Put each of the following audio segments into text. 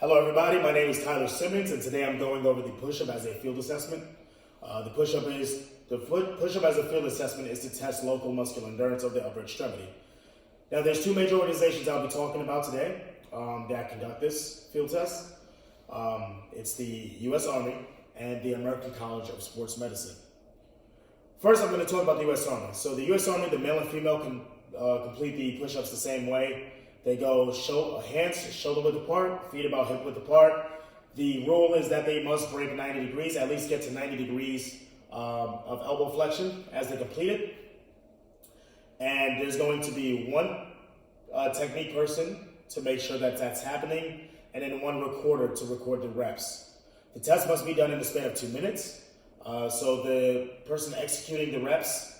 Hello everybody, my name is Tyler Simmons and today I'm going over the push-up as a field assessment. The push-up as a field assessment is to test local muscular endurance of the upper extremity. Now there's two major organizations I'll be talking about today that conduct this field test. It's the U.S. Army and the American College of Sports Medicine. First I'm going to talk about the U.S. Army. So the U.S. Army, the male and female can complete the push-ups the same way. They go hands shoulder width apart, feet about hip width apart. The rule is that they must break 90 degrees, at least get to 90 degrees of elbow flexion as they complete it. And there's going to be one technique person to make sure that that's happening, and then one recorder to record the reps. The test must be done in the span of 2 minutes. So the person executing the reps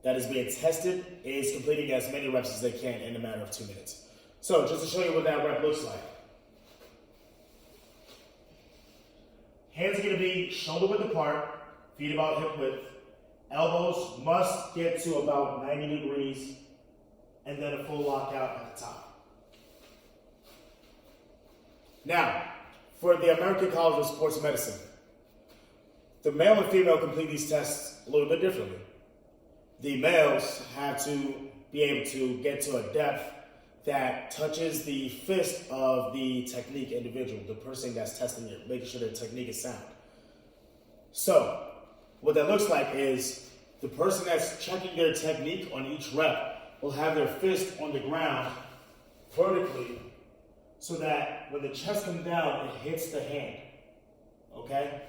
that is being tested is completing as many reps as they can in a matter of 2 minutes. So just to show you what that rep looks like. Hands are going to be shoulder width apart, feet about hip width. Elbows must get to about 90 degrees, and then a full lockout at the top. Now, for the American College of Sports Medicine, the male and female complete these tests a little bit differently. The males have to be able to get to a depth that touches the fist of the technique individual, the person that's testing it, making sure their technique is sound. So, what that looks like is the person that's checking their technique on each rep will have their fist on the ground vertically so that when the chest comes down, it hits the hand. Okay?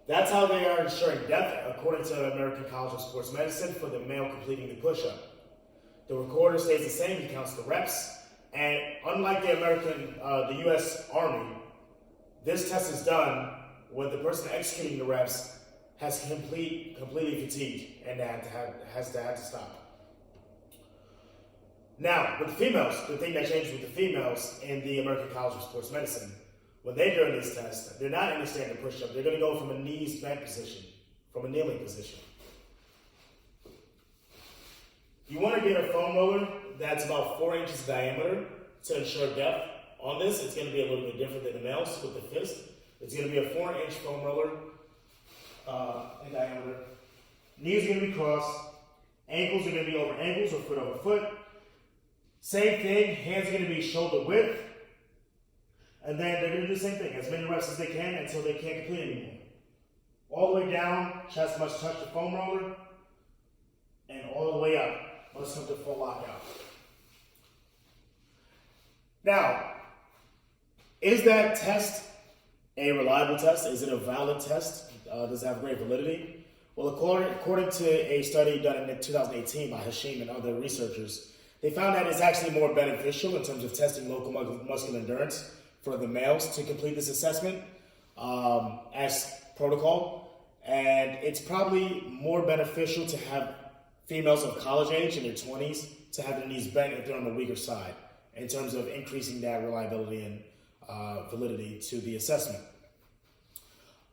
That's how they are ensuring depth, according to the American College of Sports Medicine, for the male completing the push-up. The recorder stays the same, he counts the reps, and unlike the U.S. Army, this test is done when the person executing the reps has completely fatigued and has to stop. Now, with the females, the thing that changes with the females in the American College of Sports Medicine, when they're doing this test, they're not in a standing push-up. They're going to go from a knees bent position, from a kneeling position. You want to get a foam roller that's about 4 inches diameter to ensure depth. On this, it's going to be a little bit different than the males with the fist. It's going to be a 4-inch foam roller in diameter. Knees are going to be crossed. Ankles are going to be over ankles or foot over foot. Same thing, hands are going to be shoulder width. And then they're going to do the same thing, as many reps as they can until they can't complete anymore. All the way down, chest must touch the foam roller, and all the way up must come to full lockout. Now, is that test a reliable test? Is it a valid test? Does it have great validity? Well, according to a study done in 2018 by Hashim and other researchers, they found that it's actually more beneficial in terms of testing local muscular endurance for the males to complete this assessment as protocol. And it's probably more beneficial to have females of college age in their 20s to have their knees bent if they're on the weaker side in terms of increasing that reliability and validity to the assessment.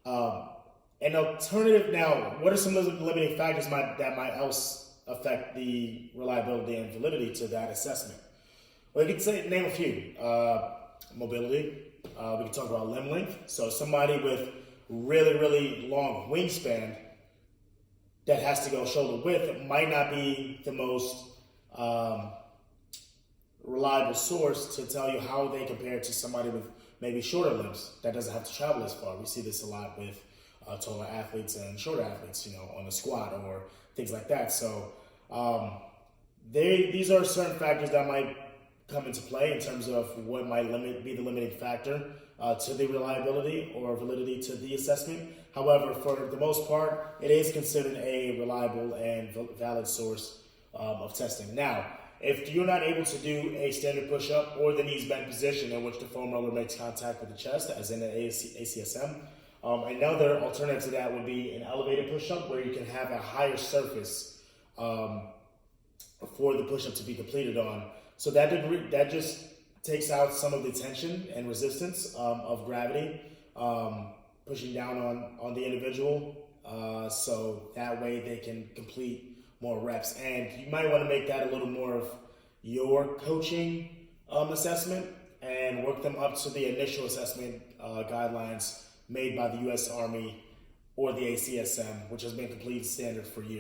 An alternative, now, what are some of the limiting factors that might else affect the reliability and validity to that assessment? Well, you could name a few. Mobility. We can talk about limb length. So somebody with really long wingspan that has to go shoulder width might not be the most reliable source to tell you how they compare to somebody with maybe shorter limbs that doesn't have to travel as far. We see this a lot with taller athletes and shorter athletes, on the squat or things like that. So these are certain factors that might come into play in terms of what might be the limiting factor to the reliability or validity to the assessment. However, for the most part, it is considered a reliable and valid source of testing. Now, if you're not able to do a standard push-up or the knees bent position in which the foam roller makes contact with the chest, as in the ACSM, another alternative to that would be an elevated push-up where you can have a higher surface for the push-up to be completed on. So that just takes out some of the tension and resistance of gravity pushing down on the individual. So that way they can complete more reps. And you might want to make that a little more of your coaching assessment and work them up to the initial assessment guidelines made by the U.S. Army or the ACSM, which has been completed standard for years.